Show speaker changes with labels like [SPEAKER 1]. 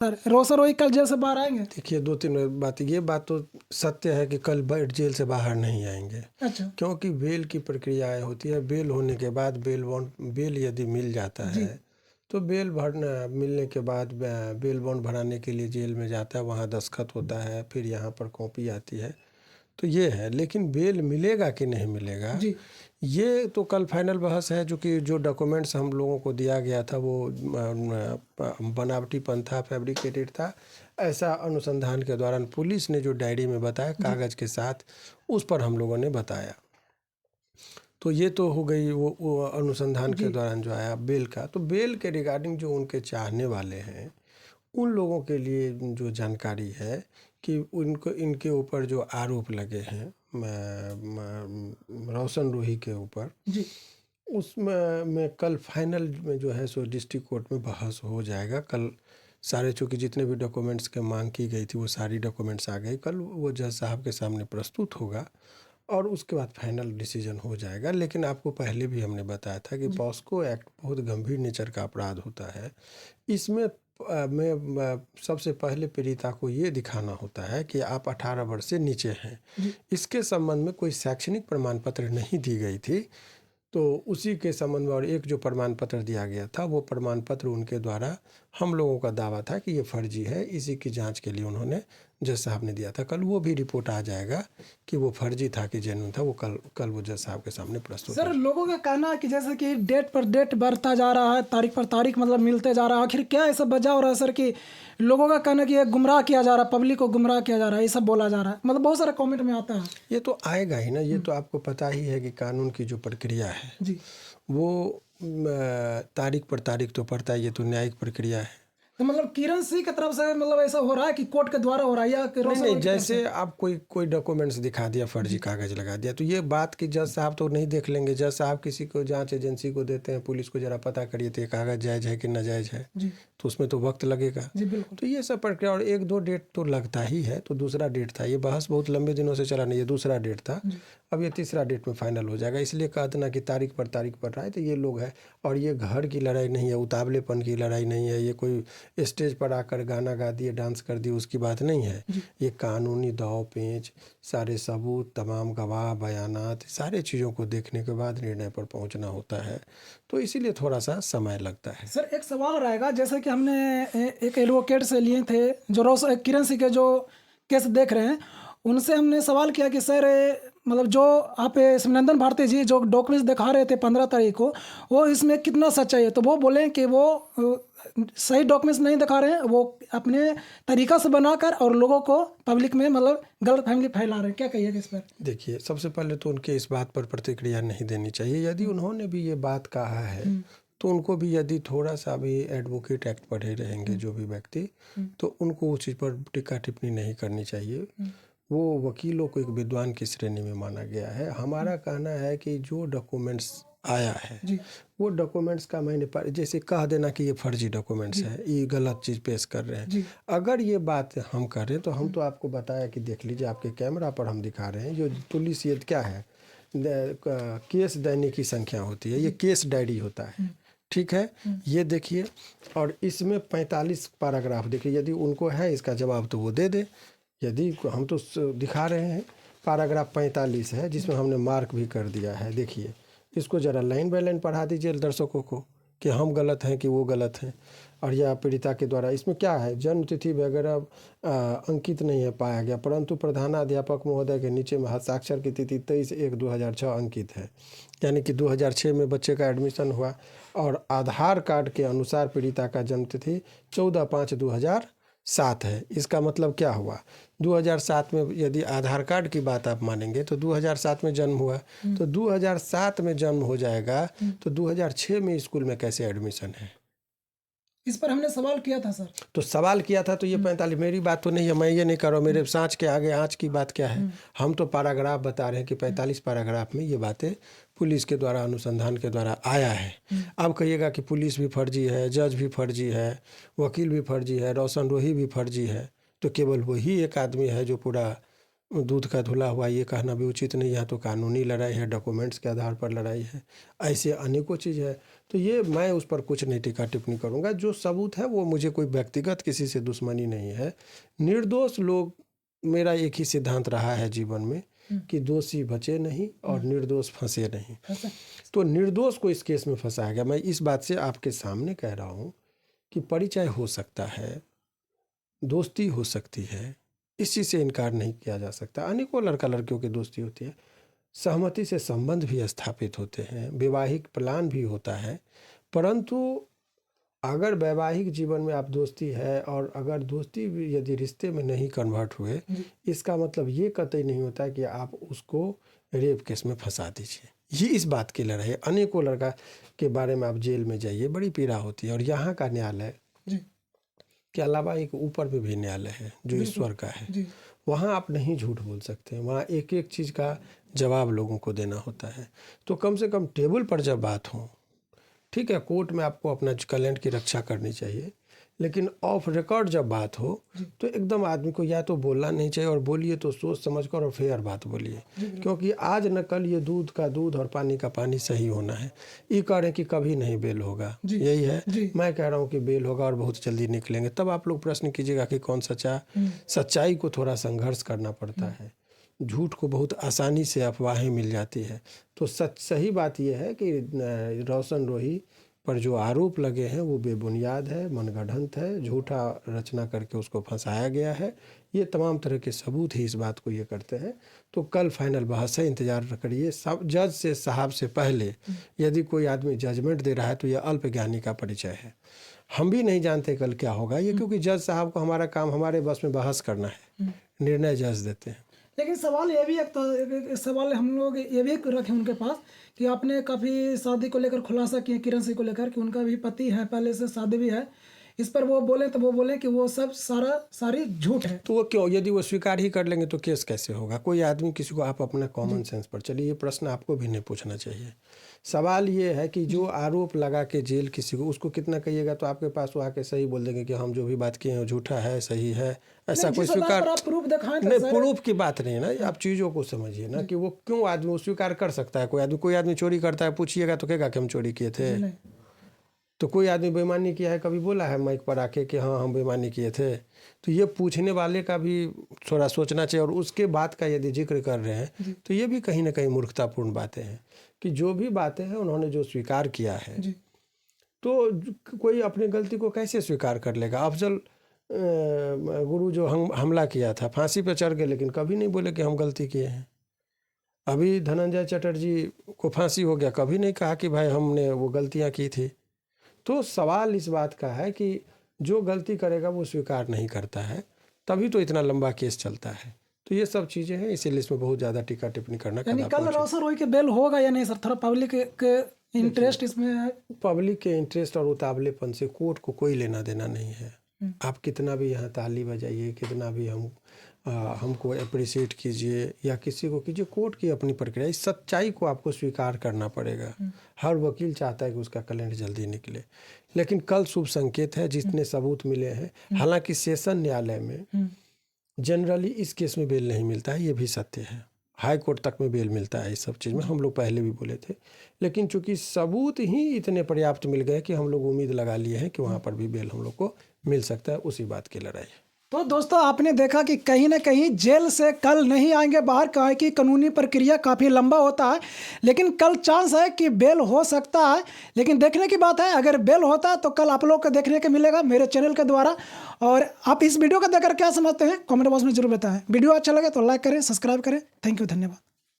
[SPEAKER 1] Sir रोशन रोही कल jail से बाहर आएंगे?
[SPEAKER 2] देखिए, 2-3 बात, ये बात तो सत्य है कि कल जेल से बाहर नहीं आएंगे,
[SPEAKER 1] अच्छा
[SPEAKER 2] क्योंकि बेल की प्रक्रियाएं होती है। बेल होने के बाद बेल यदि मिल जाता
[SPEAKER 1] जी
[SPEAKER 2] है तो बेल भरना मिलने के बाद बेल बॉन्ड भराने के लिए जेल में जाता है, वहाँ दस्तखत होता है, फिर यहाँ पर कॉपी आती है, तो ये है। लेकिन बेल मिलेगा कि नहीं मिलेगा,
[SPEAKER 1] जी
[SPEAKER 2] ये तो कल फाइनल बहस है। जो कि जो डॉक्यूमेंट्स हम लोगों को दिया गया था वो बनावटीपन था, फैब्रिकेटेड था, ऐसा अनुसंधान के दौरान पुलिस ने जो डायरी में बताया कागज़ के साथ, उस पर हम लोगों ने बताया। तो ये तो हो गई वो अनुसंधान के
[SPEAKER 1] जी
[SPEAKER 2] दौरान जो आया बेल का। तो बेल के रिगार्डिंग जो उनके चाहने वाले हैं उन लोगों के लिए जो जानकारी है कि उनको इनके ऊपर जो आरोप लगे हैं रोशन रूही के ऊपर,
[SPEAKER 1] जी
[SPEAKER 2] उसमें कल फाइनल में जो है सो डिस्ट्रिक्ट कोर्ट में बहस हो जाएगा। कल सारे चूँकि जितने भी डॉक्यूमेंट्स के मांग की गई थी वो सारी डॉक्यूमेंट्स आ गई, कल वो जज साहब के सामने प्रस्तुत होगा और उसके बाद फाइनल डिसीजन हो जाएगा। लेकिन आपको पहले भी हमने बताया था कि पॉस्को एक्ट बहुत गंभीर नेचर का अपराध होता है। इसमें सबसे पहले पीड़िता को ये दिखाना होता है कि आप 18 वर्ष से नीचे हैं। इसके संबंध में कोई शैक्षणिक प्रमाण पत्र नहीं दी गई थी, तो उसी के संबंध में और एक जो प्रमाण पत्र दिया गया था वो प्रमाण पत्र उनके द्वारा हम लोगों का दावा था कि ये फर्जी है, इसी की जांच के लिए उन्होंने जज साहब ने दिया था। कल वो भी रिपोर्ट आ जाएगा कि वो फर्जी था कि जेन्युइन था, वो कल वो जज साहब के सामने प्रस्तुत
[SPEAKER 1] सर
[SPEAKER 2] हो।
[SPEAKER 1] लोगों का कहना है कि जैसे कि डेट पर डेट बढ़ता जा रहा है, तारीख पर तारीख मतलब मिलते जा रहा है, आखिर क्या ऐसा वजह हो रहा है सर कि लोगों का कहना है कि ये गुमराह किया जा रहा है, पब्लिक को गुमराह किया जा रहा है, ये सब बोला जा रहा है, मतलब बहुत सारे कमेंट में आता है।
[SPEAKER 2] ये तो आएगा ही ना, ये तो आपको पता ही है कि कानून की जो प्रक्रिया है
[SPEAKER 1] जी
[SPEAKER 2] वो तारीख पर तारीख तो पड़ता है, ये तो न्यायिक प्रक्रिया है।
[SPEAKER 1] तो मतलब किरण सिंह की तरफ से मतलब ऐसा हो रहा है कि कोर्ट के द्वारा हो रहा है या कि
[SPEAKER 2] नहीं
[SPEAKER 1] रोशन
[SPEAKER 2] नहीं,
[SPEAKER 1] रोही की तरफ
[SPEAKER 2] जैसे आप कोई डॉक्यूमेंट्स दिखा दिया, फर्जी कागज़ लगा दिया, तो ये बात कि जज साहब तो नहीं देख लेंगे। जज साहब किसी को जांच एजेंसी को देते हैं, पुलिस को जरा पता करिए तो ये कागज़ जायज़ है कि नाजायज़ है,
[SPEAKER 1] जी
[SPEAKER 2] तो उसमें तो वक्त लगेगा।
[SPEAKER 1] जी बिल्कुल
[SPEAKER 2] तो ये सब प्रक्रिया, और 1-2 डेट तो लगता ही है। तो दूसरा डेट था, ये बहस बहुत लंबे दिनों से चला नहीं, ये दूसरा डेट था, अब ये तीसरा डेट में फाइनल हो जाएगा। इसलिए कहा था ना कि तारीख पर तारीख पड़ रहा है, तो ये लोग है। और ये घर की लड़ाई नहीं है, उतावलेपन की लड़ाई नहीं है, ये कोई स्टेज पर आकर गाना गा दिए, डांस कर दिए, उसकी बात नहीं है। ये कानूनी दाव पेंच, सारे सबूत, तमाम गवाह बयानात, सारे चीज़ों को देखने के बाद निर्णय पर पहुंचना होता है, तो इसीलिए थोड़ा सा समय लगता है।
[SPEAKER 1] सर एक सवाल रहेगा, जैसे कि हमने एक एडवोकेट से लिए थे जो किरण सिंह के जो केस देख रहे हैं, उनसे हमने सवाल किया कि सर मतलब जो आप सिमरंदन भारती जी जो डॉक्यूमेंट्स दिखा रहे थे 15 तारीख को, वो इसमें कितना सच्चाई है? तो वो बोले कि वो सही डॉक्यूमेंट्स नहीं दिखा रहे हैं, वो अपने तरीका से बनाकर और लोगों को पब्लिक में मतलब गलत फैमिली फैला रहे हैं। क्या कहिएगा इस पर?
[SPEAKER 2] देखिए, सबसे पहले तो उनके इस बात पर प्रतिक्रिया नहीं देनी चाहिए। यदि उन्होंने भी ये बात कहा है तो उनको भी, यदि थोड़ा सा भी एडवोकेट एक्ट पढ़े रहेंगे जो भी व्यक्ति, तो उनको उस चीज़ पर टिक्का टिप्पणी नहीं करनी चाहिए। वो वकीलों को एक विद्वान की श्रेणी में माना गया है। हमारा कहना है कि जो डॉक्यूमेंट्स आया है वो डॉक्यूमेंट्स का जैसे कह देना कि ये फर्जी डॉक्यूमेंट्स है, ये गलत चीज़ पेश कर रहे हैं। अगर ये बात हम करें तो हम तो आपको बताया कि देख लीजिए, आपके कैमरा पर हम दिखा रहे हैं। जो पुलिस ये क्या है, केस दैनिक की संख्या होती है, ये केस डायरी होता है, ठीक है। ये देखिए, और इसमें 45 पैराग्राफ देखिए, यदि उनको है इसका जवाब तो वो दे दे। यदि हम तो दिखा रहे हैं, पैराग्राफ 45 है जिसमें हमने मार्क भी कर दिया है। देखिए, इसको ज़रा लाइन बाय लाइन पढ़ा दीजिए दर्शकों को कि हम गलत हैं कि वो गलत हैं। और यह पीड़िता के द्वारा इसमें क्या है, जन्म तिथि वगैरह अंकित नहीं है पाया गया, परंतु प्रधानाध्यापक महोदय के नीचे में हस्ताक्षर की तिथि 23/1/2006 अंकित है, यानी कि 2006 में बच्चे का एडमिशन हुआ। और आधार कार्ड के अनुसार पीड़िता का जन्म तिथि 14/5/2007 है। इसका मतलब क्या हुआ, 2007 में यदि आधार कार्ड की बात आप मानेंगे तो 2007 में जन्म हुआ, तो 2007 में जन्म हो जाएगा, तो 2006 में स्कूल में कैसे एडमिशन है?
[SPEAKER 1] इस पर हमने सवाल किया था सर।
[SPEAKER 2] तो सवाल किया था, तो ये 45, मेरी बात तो नहीं है, मैं ये नहीं कर रहा हूँ। मेरे सांच के आगे आँच की बात क्या है? हम तो पैराग्राफ बता रहे हैं कि 45 पैराग्राफ में ये बातें पुलिस के द्वारा, अनुसंधान के द्वारा आया है। अब कहिएगा कि पुलिस भी फर्जी है, जज भी फर्जी है, वकील भी फर्जी है, रोशन रोही भी फर्जी है, तो केवल वही एक आदमी है जो पूरा दूध का धुला हुआ ये कहना भी उचित नहीं। यहाँ तो कानूनी लड़ाई है, डॉक्यूमेंट्स के आधार पर लड़ाई है, ऐसे अनेकों चीज़ है। तो ये मैं उस पर कुछ नहीं टीका टिप्पणी करूँगा। जो सबूत है वो मुझे कोई व्यक्तिगत किसी से दुश्मनी नहीं है। निर्दोष लोग, मेरा एक ही सिद्धांत रहा है जीवन में कि दोषी बचे नहीं और निर्दोष फंसे नहीं। तो निर्दोष को इस केस में फंसाया गया। मैं इस बात से आपके सामने कह रहा हूँ कि परिचय हो सकता है, दोस्ती हो सकती है, इस चीज़ से इनकार नहीं किया जा सकता। अनेकों लड़का लड़कियों की दोस्ती होती है, सहमति से संबंध भी स्थापित होते हैं, वैवाहिक प्लान भी होता है। परंतु अगर वैवाहिक जीवन में आप दोस्ती है और अगर दोस्ती भी यदि रिश्ते में नहीं कन्वर्ट हुए, इसका मतलब ये कतई नहीं होता कि आप उसको रेप केस में फंसा दीजिए। ये इस बात की लड़ाई है। अनेकों लड़का के बारे में आप जेल में जाइए, बड़ी पीड़ा होती है। और यहाँ का न्यायालय के अलावा एक ऊपर में भी न्यायालय है जो ईश्वर का है। वहाँ आप नहीं झूठ बोल सकते हैं, वहाँ एक एक चीज़ का जवाब लोगों को देना होता है। तो कम से कम टेबल पर जब बात हो, ठीक है, कोर्ट में आपको अपना क्लाइंट की रक्षा करनी चाहिए, लेकिन ऑफ रिकॉर्ड जब बात हो तो एकदम आदमी को या तो बोलना नहीं चाहिए, और बोलिए तो सोच समझ कर और फेयर बात बोलिए। क्योंकि आज न कल ये दूध का दूध और पानी का पानी सही होना है। ये कह रहे हैं कि कभी नहीं बेल होगा, यही है। मैं कह रहा हूँ कि बेल होगा और बहुत जल्दी निकलेंगे। तब आप लोग प्रश्न कीजिएगा कि कौन सच्चा। सच्चाई को थोड़ा संघर्ष करना पड़ता है, झूठ को बहुत आसानी से अफवाहें मिल जाती है। तो सही बात यह है कि रोशन रोही पर जो आरोप लगे हैं वो बेबुनियाद है, मनगढ़ंत है, झूठा रचना करके उसको फंसाया गया है। ये तमाम तरह के सबूत ही इस बात को ये करते हैं। तो कल फाइनल बहस है, इंतज़ार करिए। सब जज से साहब से पहले यदि कोई आदमी जजमेंट दे रहा है तो यह अल्पज्ञानी का परिचय है। हम भी नहीं जानते कल क्या होगा ये, क्योंकि जज साहब को हमारा काम हमारे बस में बहस करना है, निर्णय जज देते हैं।
[SPEAKER 1] लेकिन सवाल ये भी एक सवाल हम लोग ये भी रखे उनके पास कि आपने काफ़ी शादी को लेकर खुलासा किए किरण सिंह को लेकर कि उनका भी पति है, पहले से शादी भी है। इस पर वो बोले कि वो सब सारी झूठ है।
[SPEAKER 2] तो वो क्यों, यदि वो स्वीकार ही कर लेंगे तो केस कैसे होगा? कोई आदमी किसी को, आप अपना कॉमन सेंस पर चलिए, ये प्रश्न आपको भी नहीं पूछना चाहिए। सवाल ये है कि जो आरोप लगा के जेल किसी को, उसको कितना कहिएगा तो आपके पास वो आके सही बोल देंगे कि हम जो भी बात किए हैं झूठा है, सही है, ऐसा कोई स्वीकार नहीं। प्रूफ की बात नहीं है ना, आप चीज़ों को समझिए ना कि वो क्यों आदमी स्वीकार कर सकता है। कोई आदमी चोरी करता है, पूछिएगा तो कहेगा कि हम चोरी किए थे। तो कोई आदमी बेईमानी किया है, कभी बोला है माइक पर आके कि हाँ हम बेईमानी किए थे? तो ये पूछने वाले का भी थोड़ा सोचना चाहिए। और उसके बाद का यदि जिक्र कर रहे हैं तो ये भी कहीं ना कहीं मूर्खतापूर्ण बातें हैं कि जो भी बातें हैं उन्होंने जो स्वीकार किया है, तो कोई अपनी गलती को कैसे स्वीकार कर लेगा? अफजल गुरु जो हमला किया था, फांसी पे चढ़ गए, लेकिन कभी नहीं बोले कि हम गलती किए हैं। अभी धनंजय चटर्जी को फांसी हो गया, कभी नहीं कहा कि भाई हमने वो गलतियाँ की थी। तो सवाल इस बात का है कि जो गलती करेगा वो स्वीकार नहीं करता है, तभी तो इतना लंबा केस चलता है। तो ये सब चीज़ें हैं, इसीलिए इसमें बहुत ज़्यादा टीका टिप्पणी करना।
[SPEAKER 1] कल रोशन रोही के बेल होगा या नहीं सर? थोड़ा पब्लिक के इंटरेस्ट इसमें है।
[SPEAKER 2] पब्लिक के इंटरेस्ट और उतावलेपन से कोर्ट को कोई लेना देना नहीं है। आप कितना भी यहाँ ताली बजाइए, कितना भी हमको अप्रिशिएट कीजिए या किसी को कीजिए, कोर्ट की अपनी प्रक्रिया। इस सच्चाई को आपको स्वीकार करना पड़ेगा। हर वकील चाहता है कि उसका क्लाइंट जल्दी निकले, लेकिन कल शुभ संकेत है, जितने सबूत मिले हैं। हालांकि सेशन न्यायालय में जनरली इस केस में बेल नहीं मिलता है, ये भी सत्य है। हाई कोर्ट तक में बेल मिलता है इस सब चीज़ में, हम लोग पहले भी बोले थे। लेकिन चूंकि सबूत ही इतने पर्याप्त मिल गए कि हम लोग उम्मीद लगा लिए हैं कि वहाँ पर भी बेल हम लोग को मिल सकता है। उसी बात की लड़ाई है।
[SPEAKER 1] तो दोस्तों, आपने देखा कि कहीं ना कहीं जेल से कल नहीं आएंगे बाहर, कहा कि कानूनी प्रक्रिया काफ़ी लंबा होता है, लेकिन कल चांस है कि बेल हो सकता है। लेकिन देखने की बात है, अगर बेल होता है तो कल आप लोग को देखने को मिलेगा मेरे चैनल के द्वारा। और आप इस वीडियो को देखकर क्या समझते हैं कमेंट बॉक्स में जरूर बताएं। वीडियो अच्छा लगे तो लाइक करें, सब्सक्राइब करें। थैंक यू, धन्यवाद।